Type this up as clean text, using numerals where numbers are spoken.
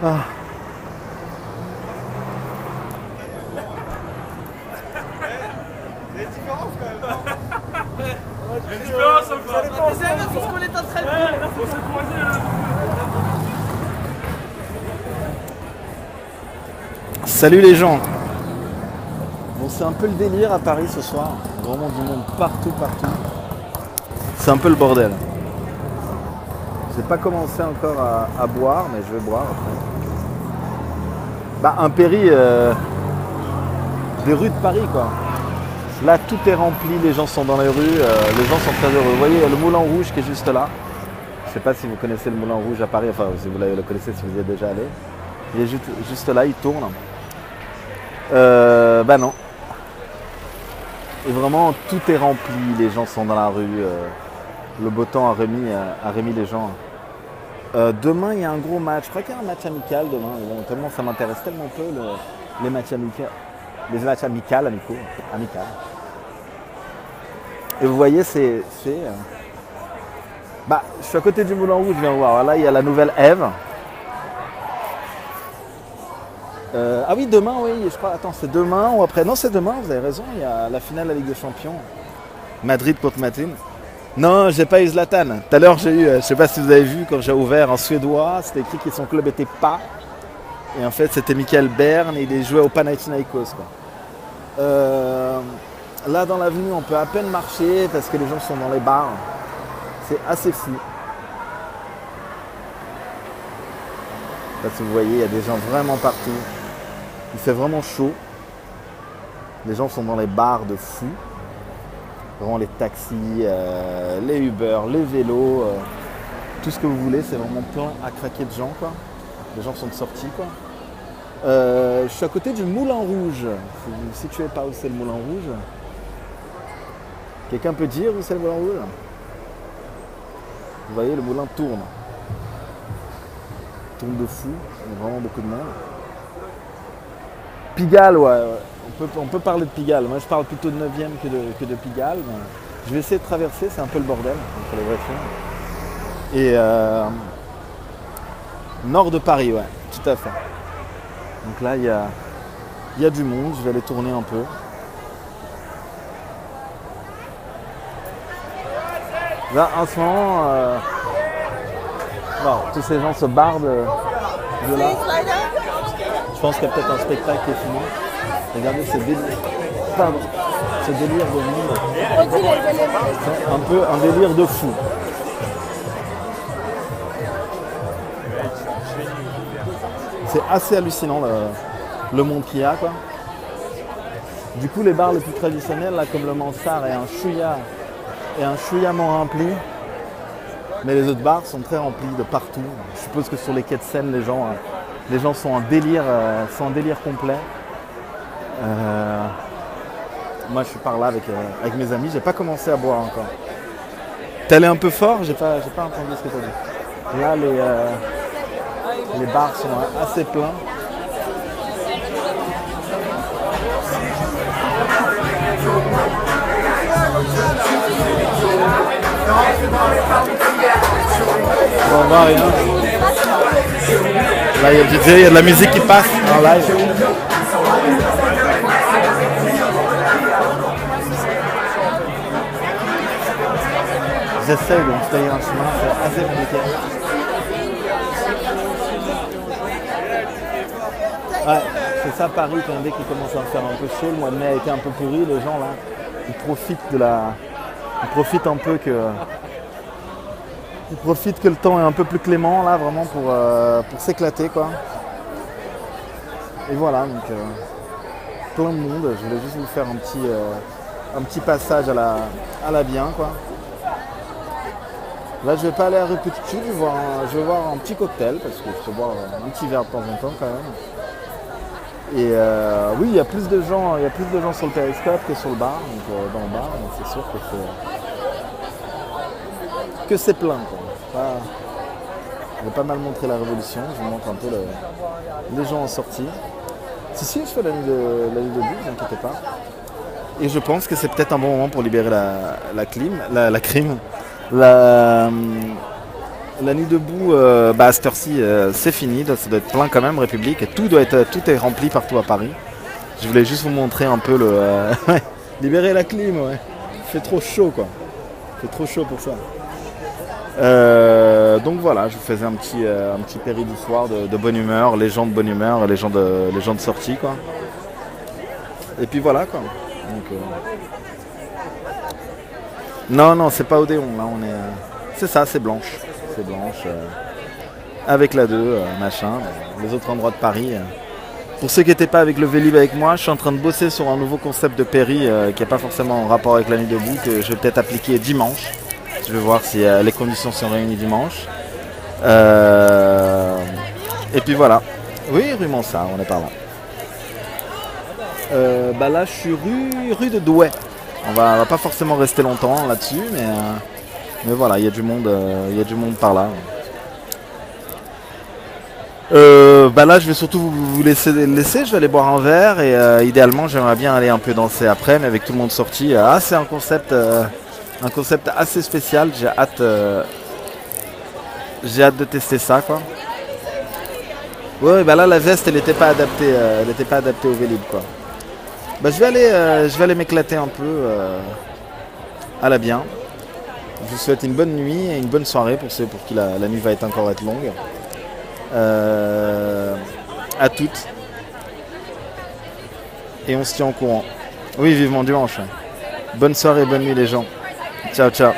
Ah. Salut les gens. Bon, c'est un peu le délire à Paris ce soir. Vraiment du monde partout. C'est un peu le bordel. J'ai pas commencé encore à boire, mais je vais boire après. Bah, un péri des rues de Paris, quoi. Là, tout est rempli, les gens sont dans les rues, les gens sont très heureux. Vous voyez, il y a le Moulin Rouge qui est juste là. Je sais pas si vous connaissez le Moulin Rouge à Paris, enfin, si vous le connaissez, si vous y êtes déjà allé. Il est juste là, il tourne. Bah non. Et vraiment, tout est rempli, les gens sont dans la rue. Le beau temps a remis les gens. Demain, il y a un gros match. Je crois qu'il y a un match amical demain. Bon, tellement ça m'intéresse tellement peu, les matchs amicaux. Les matchs amicaux. Et vous voyez, bah, je suis à côté du Moulin Rouge, je viens voir. Là, il y a la nouvelle Ève. Ah oui, demain, oui, je crois. Attends, c'est demain ou après? Non, c'est demain, vous avez raison. Il y a la finale de la Ligue des Champions. Madrid contre Madrid. Non, j'ai pas eu Zlatan. Tout à l'heure, j'ai eu, je sais pas si vous avez vu, quand j'ai ouvert en suédois, c'était écrit que son club était pas. Et en fait, c'était Michael Bern et il jouait au Panathinaikos, quoi. Là, dans l'avenue, on peut à peine marcher parce que les gens sont dans les bars. C'est assez fou. Là, si vous voyez, il y a des gens vraiment partout. Il fait vraiment chaud. Les gens sont dans les bars de fou. Vraiment les taxis, les Uber, les vélos, tout ce que vous voulez, c'est vraiment plein à craquer de gens, quoi. Les gens sont sortis, quoi. Je suis à côté du Moulin Rouge. Si vous ne situez pas où c'est le Moulin Rouge, quelqu'un peut dire où c'est le Moulin Rouge? Vous voyez, le moulin tourne. Il tourne de fou, il y a vraiment beaucoup de monde. Pigalle, ouais. On peut parler de Pigalle. Moi, je parle plutôt de 9e que de Pigalle. Mais je vais essayer de traverser, c'est un peu le bordel entre les voitures. Et nord de Paris, ouais, tout à fait. Donc là, il y a du monde. Je vais aller tourner un peu. Là, en ce moment, bon, tous ces gens se barrent de là. Je pense qu'il y a peut-être un spectacle qui est fini. Regardez ce délire de monde. C'est un peu un délire de fou. C'est assez hallucinant le monde qu'il y a, quoi. Du coup, les bars les plus traditionnels, là, comme le Mansart et un chouïa moins rempli. Mais les autres bars sont très remplis de partout. Je suppose que sur les quais de Seine, les gens sont en délire complet. Moi, je suis par là avec mes amis. J'ai pas commencé à boire encore. T'es allé un peu fort? J'ai pas entendu ce que t'as dit. Là, les bars sont assez pleins. On voit rien. Là, il y a du DJ, il y a de la musique qui passe en live. J'essaie de me frayer un chemin, c'est assez compliqué. Ouais, c'est ça Paris, quand dès qu'il commence à faire un peu chaud, le mois de mai a été un peu pourri, les gens là, ils profitent un peu que le temps est un peu plus clément là, vraiment pour s'éclater, quoi. Et voilà, donc plein de monde. Je voulais juste vous faire un petit passage à la bien, quoi. Là, je vais pas aller à rue Petite Chute, je vais voir un petit cocktail parce qu'il faut boire un petit verre de temps en temps quand même. Et oui, il y a plus de gens sur le périscope que sur le bar, donc dans le bar, donc c'est sûr que c'est plein, quoi. Je vais pas mal montrer la révolution, je vous montre un peu les gens en sortie. Si, je fais la nuit de bus, ne vous inquiétez pas. Et je pense que c'est peut-être un bon moment pour libérer la crime. La nuit debout, à cette heure-ci, c'est fini. Ça doit être plein quand même, République. Et tout est rempli partout à Paris. Je voulais juste vous montrer un peu le... libérer la clim, ouais. Il fait trop chaud, quoi. Il fait trop chaud pour ça. Donc voilà, je vous faisais un petit péri du soir de bonne humeur, les gens de bonne humeur, les gens de sortie, quoi. Et puis voilà, quoi. Donc, non, c'est pas Odéon, là, on est... c'est ça, c'est Blanche. C'est Blanche. Avec la 2, machin. Les autres endroits de Paris. Pour ceux qui n'étaient pas avec le Vélib avec moi, je suis en train de bosser sur un nouveau concept de péri qui n'est pas forcément en rapport avec la nuit debout, que je vais peut-être appliquer dimanche. Je vais voir si les conditions sont réunies dimanche. Et puis voilà. Oui, rue Mansart, on est par là. Là, je suis rue de Douai. On va pas forcément rester longtemps là-dessus, mais voilà, il y a du monde par là. Là, je vais surtout vous laisser. Je vais aller boire un verre et idéalement, j'aimerais bien aller un peu danser après, mais avec tout le monde sorti. C'est un concept assez spécial. J'ai hâte de tester ça, quoi. Ouais, là, la veste, elle n'était pas adaptée. Elle n'était pas adaptée au Vélib, quoi. Je vais aller m'éclater un peu à la bien. Je vous souhaite une bonne nuit et une bonne soirée pour ceux pour qui la nuit va encore être longue. À toutes. Et on se tient au courant. Oui, vivement dimanche. Bonne soirée, bonne nuit les gens. Ciao, ciao.